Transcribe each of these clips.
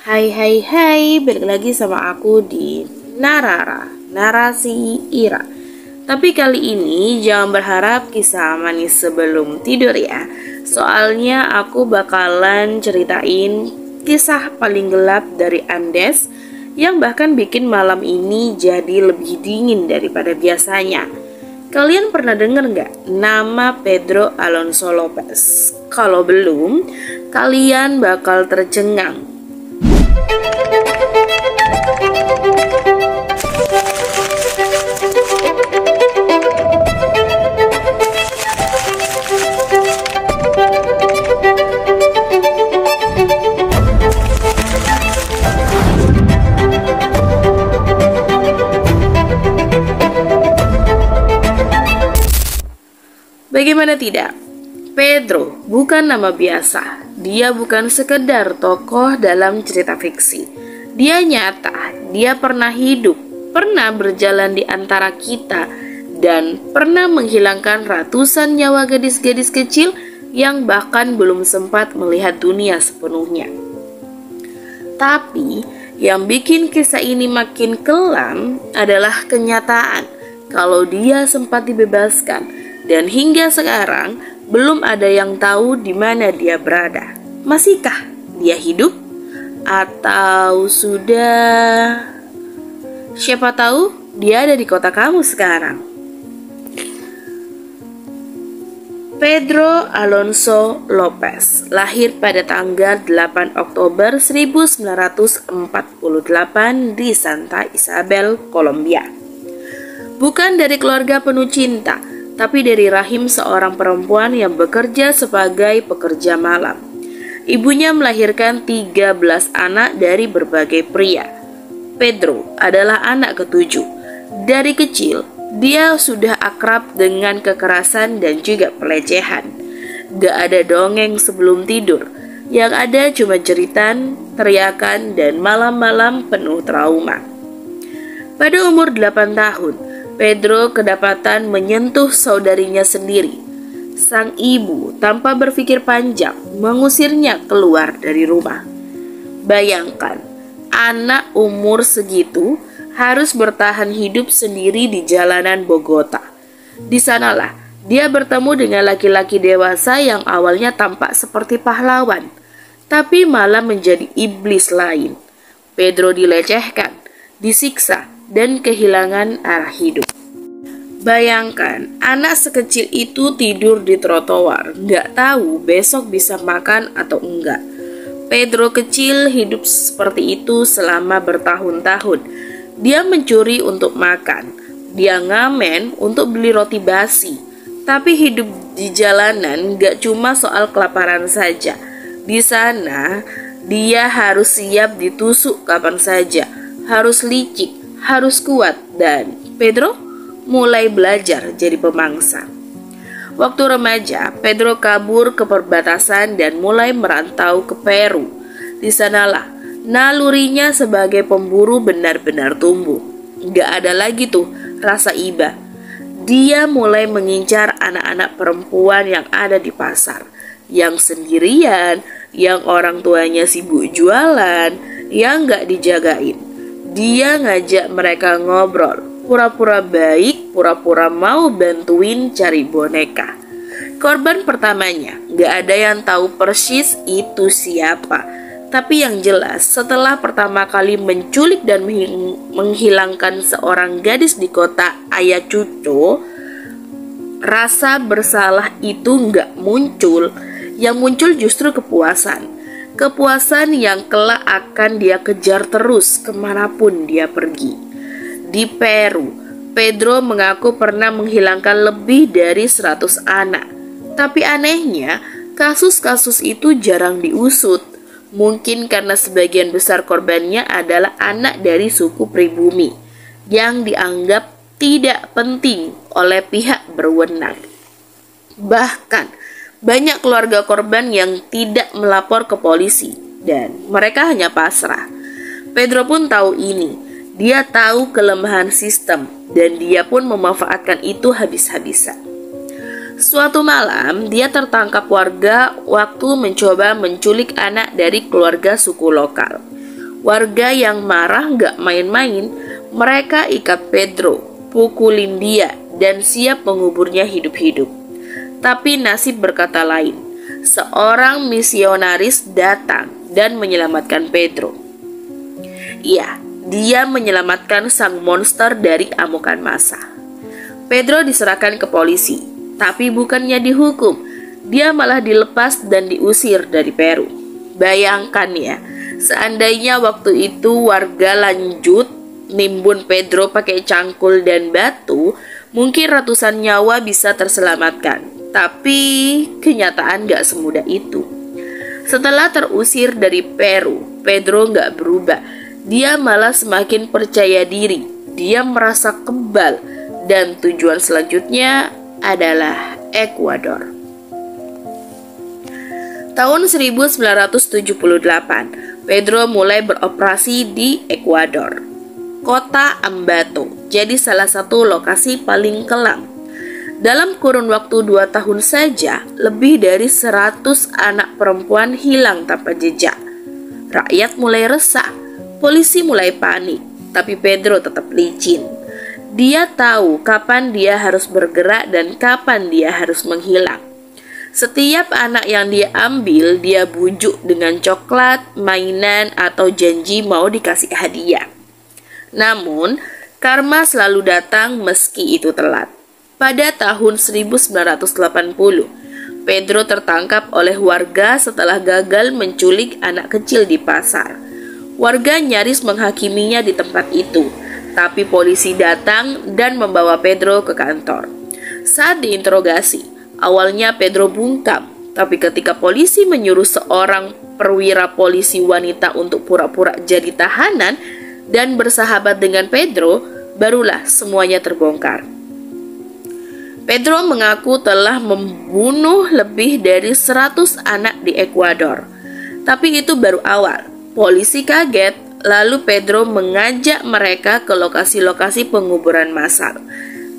Hai hai hai, balik lagi sama aku di Narara, Narasi Ira. Tapi kali ini jangan berharap kisah manis sebelum tidur ya. Soalnya aku bakalan ceritain kisah paling gelap dari Andes yang bahkan bikin malam ini jadi lebih dingin daripada biasanya. Kalian pernah dengar nggak nama Pedro Alonso Lopez? Kalau belum, kalian bakal tercengang. Bagaimana tidak? Pedro bukan nama biasa. Dia bukan sekedar tokoh dalam cerita fiksi. Dia nyata, dia pernah hidup, pernah berjalan di antara kita, dan pernah menghilangkan ratusan nyawa gadis-gadis kecil yang bahkan belum sempat melihat dunia sepenuhnya. Tapi, yang bikin kisah ini makin kelam adalah kenyataan kalau dia sempat dibebaskan. Dan hingga sekarang belum ada yang tahu di mana dia berada. Masihkah dia hidup? Atau sudah? Siapa tahu dia ada di kota kamu sekarang. Pedro Alonso Lopez lahir pada tanggal 8 Oktober 1948 di Santa Isabel, Kolombia. Bukan dari keluarga penuh cinta, tapi dari rahim seorang perempuan yang bekerja sebagai pekerja malam. Ibunya melahirkan 13 anak dari berbagai pria. Pedro adalah anak ketujuh. Dari kecil, dia sudah akrab dengan kekerasan dan juga pelecehan. Gak ada dongeng sebelum tidur. Yang ada cuma jeritan, teriakan, dan malam-malam penuh trauma. Pada umur 8 tahun, Pedro kedapatan menyentuh saudarinya sendiri. Sang ibu tanpa berpikir panjang mengusirnya keluar dari rumah. Bayangkan, anak umur segitu harus bertahan hidup sendiri di jalanan Bogota. Di sanalah dia bertemu dengan laki-laki dewasa yang awalnya tampak seperti pahlawan, tapi malah menjadi iblis lain. Pedro dilecehkan, disiksa, dan kehilangan arah hidup. Bayangkan, anak sekecil itu tidur di trotoar, gak tahu besok bisa makan atau enggak. Pedro kecil hidup seperti itu selama bertahun-tahun. Dia mencuri untuk makan, dia ngamen untuk beli roti basi. Tapi hidup di jalanan gak cuma soal kelaparan saja. Di sana, dia harus siap ditusuk kapan saja, harus licik, harus kuat, dan Pedro mulai belajar jadi pemangsa. Waktu remaja, Pedro kabur ke perbatasan dan mulai merantau ke Peru. Di sanalah nalurinya sebagai pemburu benar-benar tumbuh. Gak ada lagi tuh rasa iba. Dia mulai mengincar anak-anak perempuan yang ada di pasar, yang sendirian, yang orang tuanya sibuk jualan, yang gak dijagain. Dia ngajak mereka ngobrol, pura-pura baik, pura-pura mau bantuin cari boneka. Korban pertamanya, gak ada yang tahu persis itu siapa. Tapi yang jelas, setelah pertama kali menculik dan menghilangkan seorang gadis di kota Ayacucho, rasa bersalah itu gak muncul. Yang muncul justru kepuasan. Kepuasan yang kelak akan dia kejar terus kemanapun dia pergi. Di Peru, Pedro mengaku pernah menghilangkan lebih dari 100 anak. Tapi anehnya, kasus-kasus itu jarang diusut. Mungkin karena sebagian besar korbannya adalah anak dari suku pribumi yang dianggap tidak penting oleh pihak berwenang. Bahkan, banyak keluarga korban yang tidak melapor ke polisi dan mereka hanya pasrah. Pedro pun tahu ini. Dia tahu kelemahan sistem dan dia pun memanfaatkan itu habis-habisan. Suatu malam, dia tertangkap warga waktu mencoba menculik anak dari keluarga suku lokal. Warga yang marah gak main-main, mereka ikat Pedro, pukulin dia, dan siap menguburnya hidup-hidup. Tapi nasib berkata lain. Seorang misionaris datang dan menyelamatkan Pedro. Iya, dia menyelamatkan sang monster dari amukan massa. Pedro diserahkan ke polisi, tapi bukannya dihukum, dia malah dilepas dan diusir dari Peru. Bayangkan ya, seandainya waktu itu warga lanjut nimbun Pedro pakai cangkul dan batu, mungkin ratusan nyawa bisa terselamatkan. Tapi kenyataan gak semudah itu. Setelah terusir dari Peru, Pedro gak berubah. Dia malah semakin percaya diri. Dia merasa kebal. Dan tujuan selanjutnya adalah Ekuador. Tahun 1978, Pedro mulai beroperasi di Ekuador. Kota Ambato jadi salah satu lokasi paling kelam. Dalam kurun waktu 2 tahun saja, lebih dari 100 anak perempuan hilang tanpa jejak. Rakyat mulai resah, polisi mulai panik, tapi Pedro tetap licin. Dia tahu kapan dia harus bergerak dan kapan dia harus menghilang. Setiap anak yang dia ambil, dia bujuk dengan coklat, mainan, atau janji mau dikasih hadiah. Namun, karma selalu datang meski itu telat. Pada tahun 1980, Pedro tertangkap oleh warga setelah gagal menculik anak kecil di pasar. Warga nyaris menghakiminya di tempat itu, tapi polisi datang dan membawa Pedro ke kantor. Saat diinterogasi, awalnya Pedro bungkam, tapi ketika polisi menyuruh seorang perwira polisi wanita untuk pura-pura jadi tahanan dan bersahabat dengan Pedro, barulah semuanya terbongkar. Pedro mengaku telah membunuh lebih dari 100 anak di Ekuador. Tapi itu baru awal. Polisi kaget, lalu Pedro mengajak mereka ke lokasi-lokasi penguburan massal.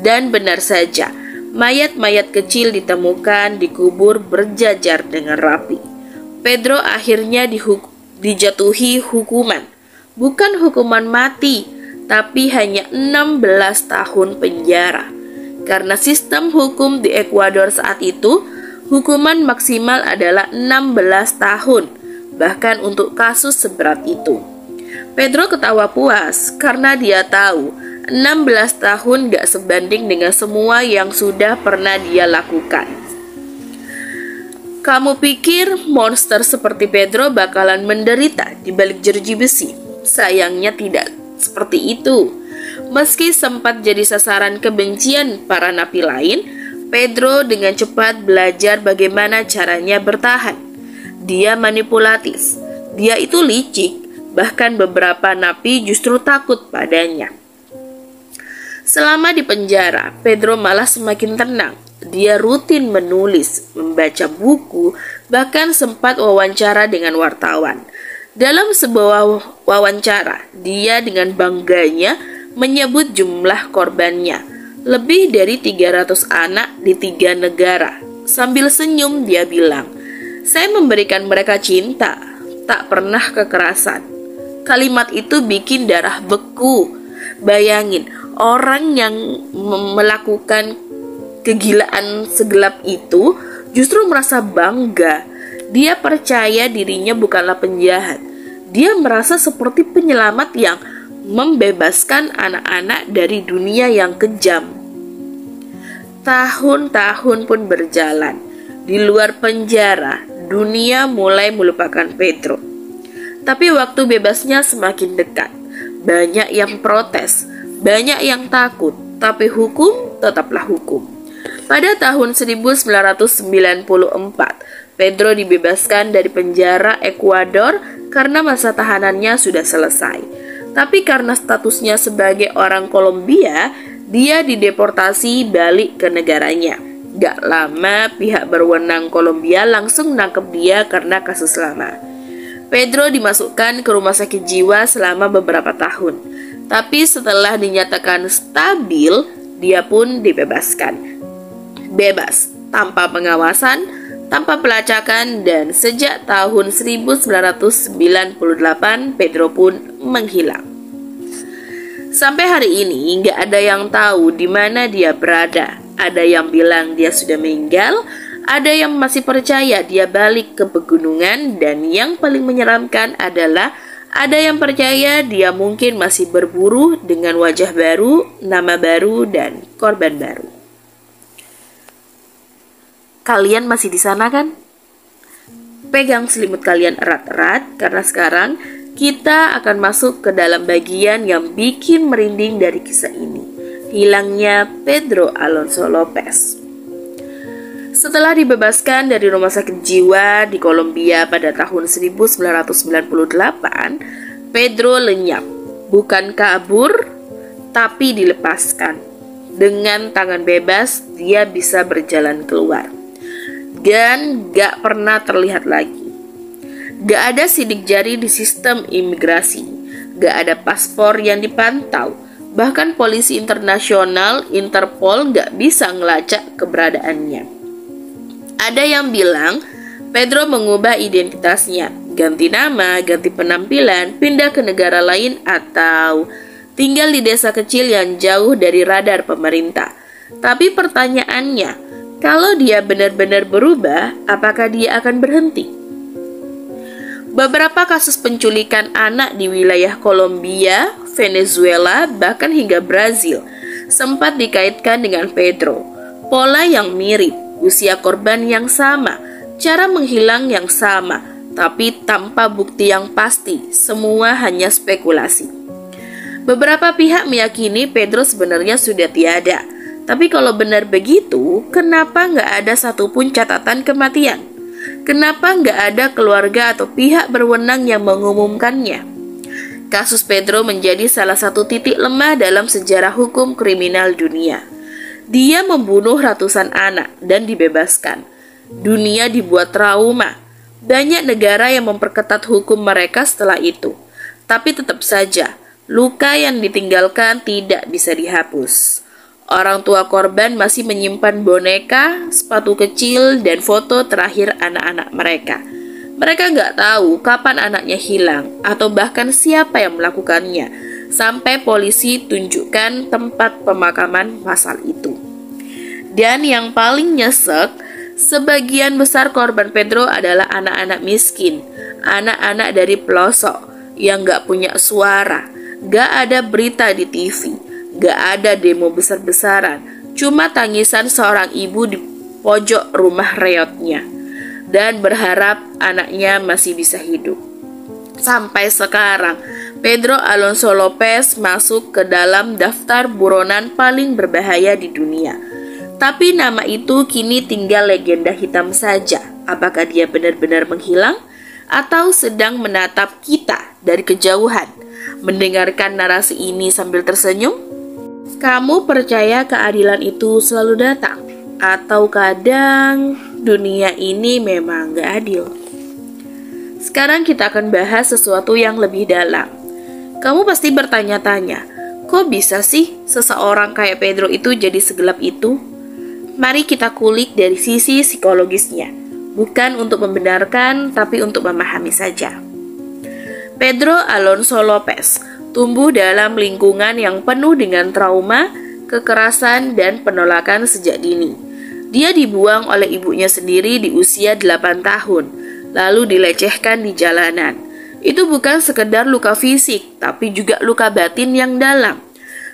Dan benar saja, mayat-mayat kecil ditemukan dikubur berjajar dengan rapi. Pedro akhirnya dijatuhi hukuman. Bukan hukuman mati, tapi hanya 16 tahun penjara. Karena sistem hukum di Ekuador saat itu, hukuman maksimal adalah 16 tahun, bahkan untuk kasus seberat itu. Pedro ketawa puas karena dia tahu 16 tahun gak sebanding dengan semua yang sudah pernah dia lakukan. Kamu pikir monster seperti Pedro bakalan menderita di balik jeruji besi? Sayangnya tidak seperti itu. Meski sempat jadi sasaran kebencian para napi lain, Pedro dengan cepat belajar bagaimana caranya bertahan. Dia manipulatif, dia itu licik, bahkan beberapa napi justru takut padanya. Selama di penjara, Pedro malah semakin tenang. Dia rutin menulis, membaca buku, bahkan sempat wawancara dengan wartawan. Dalam sebuah wawancara, dia dengan bangganya menyebut jumlah korbannya, lebih dari 300 anak di 3 negara. Sambil senyum dia bilang, "Saya memberikan mereka cinta, tak pernah kekerasan." Kalimat itu bikin darah beku. Bayangin, orang yang melakukan kegilaan segelap itu justru merasa bangga. Dia percaya dirinya bukanlah penjahat. Dia merasa seperti penyelamat yang membebaskan anak-anak dari dunia yang kejam. Tahun-tahun pun berjalan. Di luar penjara, dunia mulai melupakan Pedro. Tapi waktu bebasnya semakin dekat. Banyak yang protes, banyak yang takut, tapi hukum tetaplah hukum. Pada tahun 1994, Pedro dibebaskan dari penjara Ekuador karena masa tahanannya sudah selesai. Tapi karena statusnya sebagai orang Kolombia, dia dideportasi balik ke negaranya. Gak lama, pihak berwenang Kolombia langsung nangkep dia karena kasus lama. Pedro dimasukkan ke rumah sakit jiwa selama beberapa tahun. Tapi setelah dinyatakan stabil, dia pun dibebaskan. Bebas, tanpa pengawasan, tanpa pelacakan, dan sejak tahun 1998 Pedro pun menghilang. Sampai hari ini nggak ada yang tahu di mana dia berada. Ada yang bilang dia sudah meninggal, ada yang masih percaya dia balik ke pegunungan, dan yang paling menyeramkan adalah ada yang percaya dia mungkin masih berburu dengan wajah baru, nama baru, dan korban baru. Kalian masih di sana kan? Pegang selimut kalian erat-erat karena sekarang kita akan masuk ke dalam bagian yang bikin merinding dari kisah ini. Hilangnya Pedro Alonso Lopez. Setelah dibebaskan dari rumah sakit jiwa di Kolombia pada tahun 1998, Pedro lenyap. Bukan kabur, tapi dilepaskan. Dengan tangan bebas, dia bisa berjalan keluar. Dan gak pernah terlihat lagi. Gak ada sidik jari di sistem imigrasi. Gak ada paspor yang dipantau. Bahkan polisi internasional, Interpol, gak bisa ngelacak keberadaannya. Ada yang bilang Pedro mengubah identitasnya, ganti nama, ganti penampilan, pindah ke negara lain, atau tinggal di desa kecil yang jauh dari radar pemerintah. Tapi pertanyaannya, kalau dia benar-benar berubah, apakah dia akan berhenti? Beberapa kasus penculikan anak di wilayah Kolombia, Venezuela, bahkan hingga Brazil sempat dikaitkan dengan Pedro. Pola yang mirip, usia korban yang sama, cara menghilang yang sama, tapi tanpa bukti yang pasti, semua hanya spekulasi. Beberapa pihak meyakini Pedro sebenarnya sudah tiada. Tapi kalau benar begitu, kenapa nggak ada satupun catatan kematian? Kenapa nggak ada keluarga atau pihak berwenang yang mengumumkannya? Kasus Pedro menjadi salah satu titik lemah dalam sejarah hukum kriminal dunia. Dia membunuh ratusan anak dan dibebaskan. Dunia dibuat trauma. Banyak negara yang memperketat hukum mereka setelah itu. Tapi tetap saja, luka yang ditinggalkan tidak bisa dihapus. Orang tua korban masih menyimpan boneka, sepatu kecil, dan foto terakhir anak-anak mereka. Mereka nggak tahu kapan anaknya hilang atau bahkan siapa yang melakukannya, sampai polisi tunjukkan tempat pemakaman massal itu. Dan yang paling nyesek, sebagian besar korban Pedro adalah anak-anak miskin, anak-anak dari pelosok yang nggak punya suara, nggak ada berita di TV. Gak ada demo besar-besaran, cuma tangisan seorang ibu di pojok rumah reotnya dan berharap anaknya masih bisa hidup. Sampai sekarang, Pedro Alonso Lopez masuk ke dalam daftar buronan paling berbahaya di dunia. Tapi nama itu kini tinggal legenda hitam saja. Apakah dia benar-benar menghilang atau sedang menatap kita dari kejauhan, mendengarkan narasi ini sambil tersenyum? Kamu percaya keadilan itu selalu datang? Atau kadang dunia ini memang gak adil? Sekarang kita akan bahas sesuatu yang lebih dalam. Kamu pasti bertanya-tanya, kok bisa sih seseorang kayak Pedro itu jadi segelap itu? Mari kita kulik dari sisi psikologisnya. Bukan untuk membenarkan, tapi untuk memahami saja. Pedro Alonso Lopez tumbuh dalam lingkungan yang penuh dengan trauma, kekerasan, dan penolakan sejak dini. Dia dibuang oleh ibunya sendiri di usia 8 tahun, lalu dilecehkan di jalanan. Itu bukan sekedar luka fisik, tapi juga luka batin yang dalam.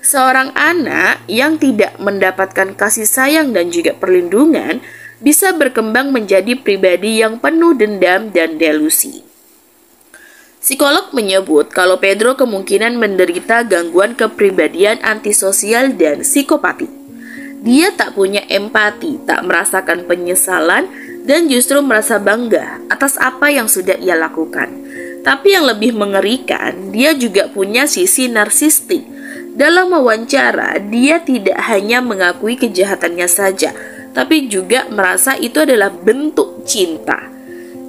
Seorang anak yang tidak mendapatkan kasih sayang dan juga perlindungan bisa berkembang menjadi pribadi yang penuh dendam dan delusi. Psikolog menyebut kalau Pedro kemungkinan menderita gangguan kepribadian antisosial dan psikopati. Dia tak punya empati, tak merasakan penyesalan, dan justru merasa bangga atas apa yang sudah ia lakukan. Tapi yang lebih mengerikan, dia juga punya sisi narsistik. Dalam wawancara, dia tidak hanya mengakui kejahatannya saja, tapi juga merasa itu adalah bentuk cinta.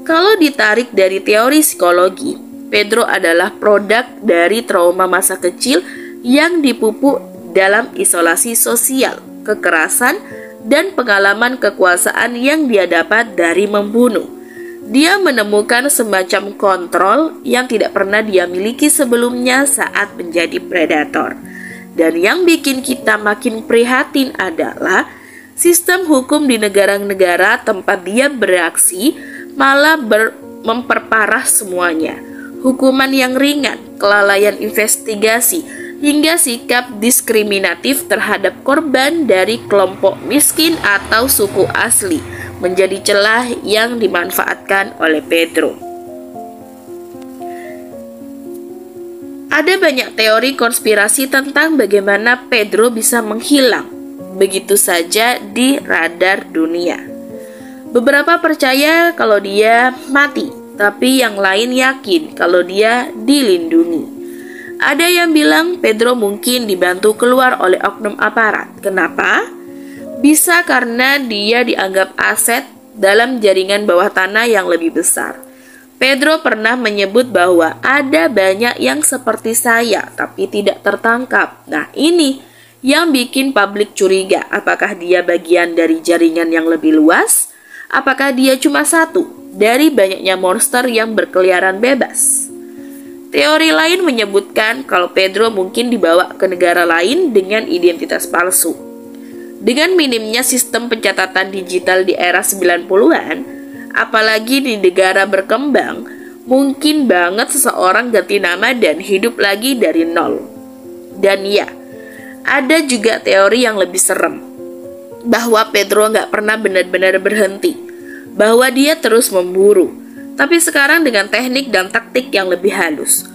Kalau ditarik dari teori psikologi, Pedro adalah produk dari trauma masa kecil yang dipupuk dalam isolasi sosial, kekerasan, dan pengalaman kekuasaan yang dia dapat dari membunuh. Dia menemukan semacam kontrol yang tidak pernah dia miliki sebelumnya saat menjadi predator. Dan yang bikin kita makin prihatin adalah sistem hukum di negara-negara tempat dia bereaksi malah memperparah semuanya. Hukuman yang ringan, kelalaian investigasi, hingga sikap diskriminatif terhadap korban dari kelompok miskin atau suku asli menjadi celah yang dimanfaatkan oleh Pedro. Ada banyak teori konspirasi tentang bagaimana Pedro bisa menghilang begitu saja di radar dunia. Beberapa percaya kalau dia mati, tapi yang lain yakin kalau dia dilindungi. Ada yang bilang Pedro mungkin dibantu keluar oleh oknum aparat. Kenapa? Bisa karena dia dianggap aset dalam jaringan bawah tanah yang lebih besar. Pedro pernah menyebut bahwa ada banyak yang seperti saya tapi tidak tertangkap. Nah, ini yang bikin publik curiga. Apakah dia bagian dari jaringan yang lebih luas? Apakah dia cuma satu dari banyaknya monster yang berkeliaran bebas? Teori lain menyebutkan kalau Pedro mungkin dibawa ke negara lain dengan identitas palsu. Dengan minimnya sistem pencatatan digital di era 90-an, apalagi di negara berkembang, mungkin banget seseorang ganti nama dan hidup lagi dari nol. Dan ya, ada juga teori yang lebih serem, bahwa Pedro nggak pernah benar-benar berhenti, bahwa dia terus memburu, tapi sekarang dengan teknik dan taktik yang lebih halus.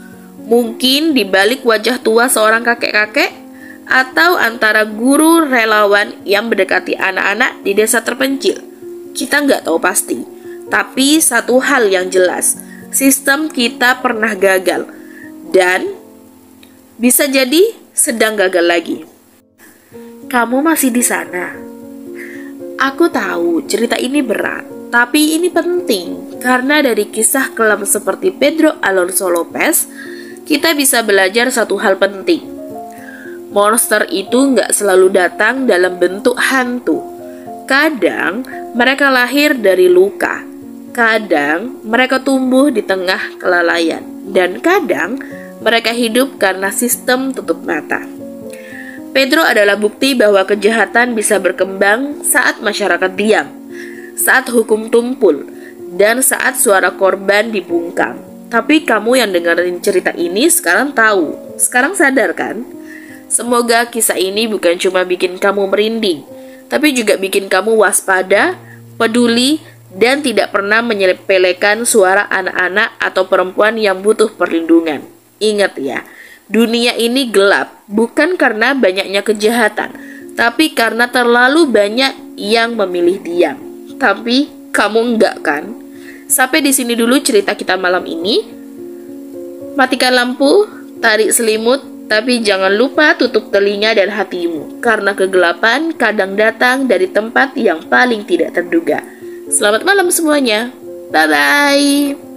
Mungkin di balik wajah tua seorang kakek-kakek, atau antara guru relawan yang mendekati anak-anak di desa terpencil. Kita nggak tahu pasti, tapi satu hal yang jelas, sistem kita pernah gagal, dan bisa jadi sedang gagal lagi. Kamu masih di sana? Aku tahu cerita ini berat, tapi ini penting karena dari kisah kelam seperti Pedro Alonso Lopez, kita bisa belajar satu hal penting. Monster itu nggak selalu datang dalam bentuk hantu. Kadang mereka lahir dari luka, kadang mereka tumbuh di tengah kelalaian, dan kadang mereka hidup karena sistem tutup mata. Pedro adalah bukti bahwa kejahatan bisa berkembang saat masyarakat diam, saat hukum tumpul, dan saat suara korban dibungkam. Tapi kamu yang dengerin cerita ini sekarang tahu, sekarang sadar kan? Semoga kisah ini bukan cuma bikin kamu merinding, tapi juga bikin kamu waspada, peduli, dan tidak pernah menyepelekan suara anak-anak atau perempuan yang butuh perlindungan. Ingat ya, dunia ini gelap bukan karena banyaknya kejahatan, tapi karena terlalu banyak yang memilih diam. Tapi kamu enggak kan? Sampai di sini dulu cerita kita malam ini. Matikan lampu, tarik selimut, tapi jangan lupa tutup telinga dan hatimu, karena kegelapan kadang datang dari tempat yang paling tidak terduga. Selamat malam semuanya. Bye-bye.